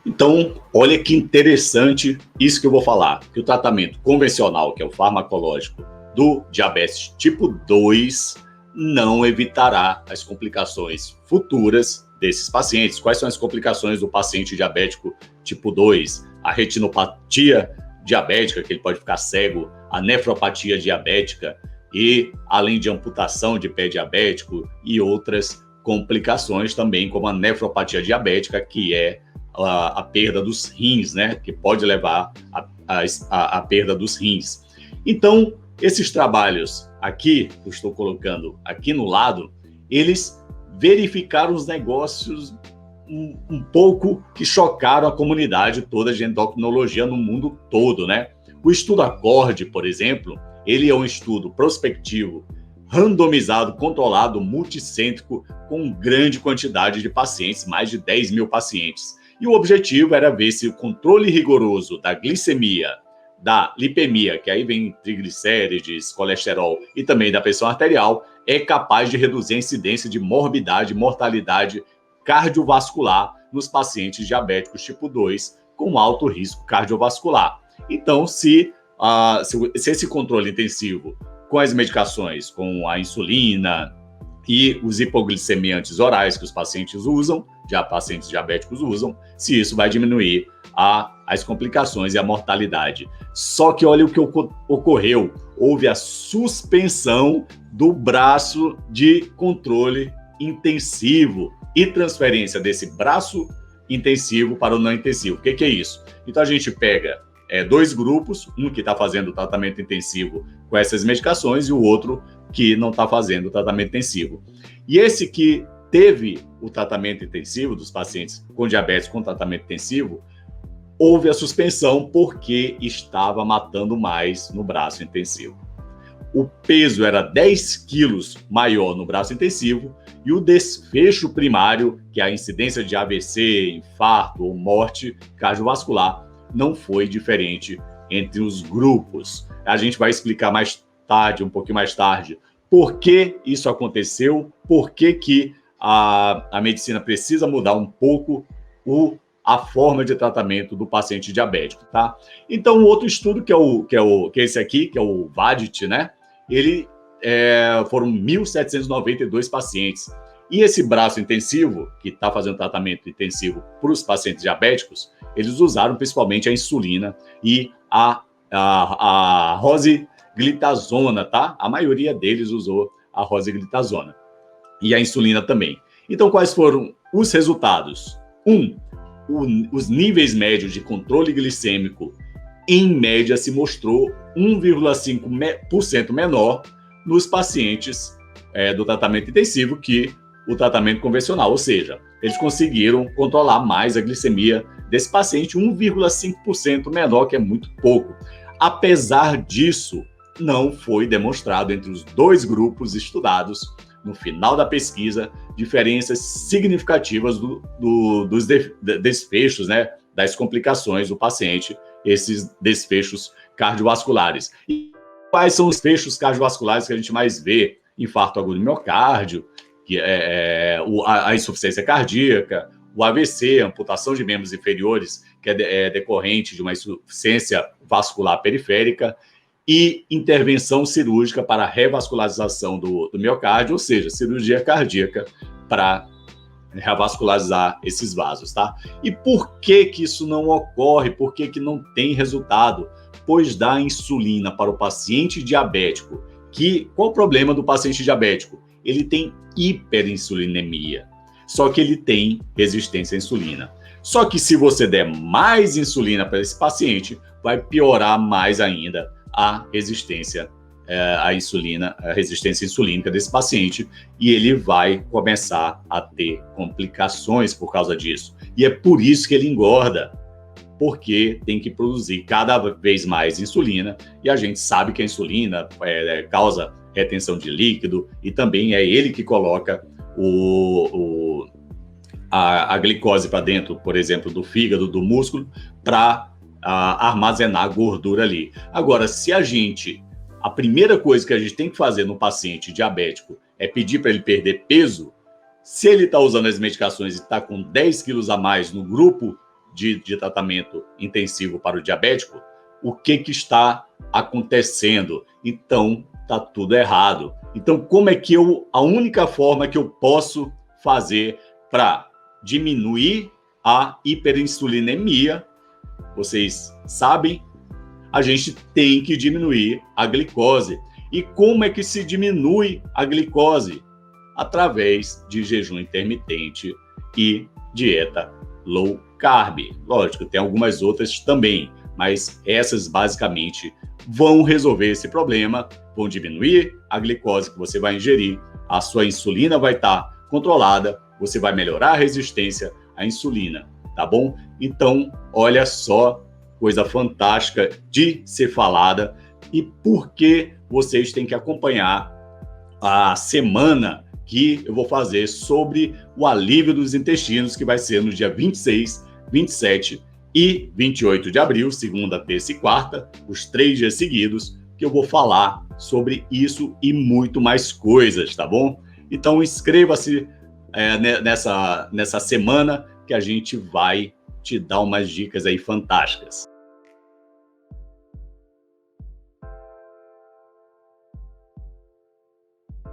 Então, olha que interessante isso que eu vou falar, que o tratamento convencional, que é o farmacológico do diabetes tipo 2, não evitará as complicações futuras desses pacientes. Quais são as complicações do paciente diabético tipo 2? A retinopatia diabética, que ele pode ficar cego, a nefropatia diabética e, além de amputação de pé diabético e outras complicações também, como a nefropatia diabética, que é a perda dos rins, né? Que pode levar à perda dos rins. Então, esses trabalhos aqui, que eu estou colocando aqui no lado, eles verificaram os negócios um pouco que chocaram a comunidade toda de endocrinologia no mundo todo, né? O estudo ACORD, por exemplo, ele é um estudo prospectivo, randomizado, controlado, multicêntrico, com grande quantidade de pacientes, mais de 10 mil pacientes. E o objetivo era ver se o controle rigoroso da glicemia, da lipemia, que aí vem triglicérides, colesterol e também da pressão arterial, é capaz de reduzir a incidência de morbidade e mortalidade cardiovascular nos pacientes diabéticos tipo 2 com alto risco cardiovascular. Então, se esse controle intensivo com as medicações, com a insulina e os hipoglicemiantes orais que os pacientes usam, já pacientes diabéticos usam, se isso vai diminuir as complicações e a mortalidade. Só que olha o que ocorreu. Houve a suspensão do braço de controle intensivo e transferência desse braço intensivo para o não intensivo. O que é isso? Então a gente pega dois grupos, um que está fazendo o tratamento intensivo com essas medicações e o outro que não está fazendo o tratamento intensivo. E esse que teve o tratamento intensivo dos pacientes com diabetes com tratamento intensivo, houve a suspensão porque estava matando mais no braço intensivo. O peso era 10 quilos maior no braço intensivo e o desfecho primário, que é a incidência de AVC, infarto ou morte cardiovascular, não foi diferente entre os grupos. A gente vai explicar mais tarde, um pouquinho mais tarde, por que isso aconteceu, por que a medicina precisa mudar um pouco a forma de tratamento do paciente diabético, tá? Então, o outro estudo, que é esse aqui, que é o VADIT, né? Ele foram 1.792 pacientes. E esse braço intensivo, que está fazendo tratamento intensivo para os pacientes diabéticos, eles usaram principalmente a insulina e a rosiglitazona, tá? A maioria deles usou a rosiglitazona. E a insulina também. Então, quais foram os resultados? Os níveis médios de controle glicêmico, em média, se mostrou 1,5% menor nos pacientes do tratamento intensivo que o tratamento convencional, ou seja, eles conseguiram controlar mais a glicemia desse paciente, 1,5% menor, que é muito pouco. Apesar disso, não foi demonstrado entre os dois grupos estudados, no final da pesquisa, diferenças significativas dos desfechos, né, das complicações do paciente, esses desfechos cardiovasculares. E quais são os desfechos cardiovasculares que a gente mais vê? Infarto agudo do miocárdio, que a insuficiência cardíaca, o AVC, amputação de membros inferiores, que é decorrente de uma insuficiência vascular periférica, e intervenção cirúrgica para a revascularização do miocárdio, ou seja, cirurgia cardíaca para revascularizar esses vasos, tá? E por que isso não ocorre? Por que não tem resultado? Pois dá insulina para o paciente diabético. Qual o problema do paciente diabético? Ele tem hiperinsulinemia, só que ele tem resistência à insulina. Só que se você der mais insulina para esse paciente, vai piorar mais ainda a resistência à insulina, a resistência insulínica desse paciente, e ele vai começar a ter complicações por causa disso. E é por isso que ele engorda, porque tem que produzir cada vez mais insulina, e a gente sabe que a insulina causa retenção de líquido, e também é ele que coloca a glicose para dentro, por exemplo, do fígado, do músculo, para armazenar gordura ali. Agora, se a primeira coisa que a gente tem que fazer no paciente diabético é pedir para ele perder peso, se ele está usando as medicações e está com 10 quilos a mais no grupo de tratamento intensivo para o diabético, o que está acontecendo? Então, está tudo errado. Então, como é que a única forma que eu posso fazer para diminuir a hiperinsulinemia, vocês sabem, a gente tem que diminuir a glicose. E como é que se diminui a glicose? Através de jejum intermitente e dieta low carb. Lógico, tem algumas outras também, mas essas basicamente vão resolver esse problema, vão diminuir a glicose que você vai ingerir, a sua insulina vai estar controlada, você vai melhorar a resistência à insulina, tá bom? Então, olha só, coisa fantástica de ser falada, e por que vocês têm que acompanhar a semana que eu vou fazer sobre o alívio dos intestinos, que vai ser no dia 26, 27 e 28 de abril, segunda, terça e quarta, os 3 dias seguidos, que eu vou falar sobre isso e muito mais coisas, tá bom? Então inscreva-se nessa semana que a gente vai te dar umas dicas aí fantásticas.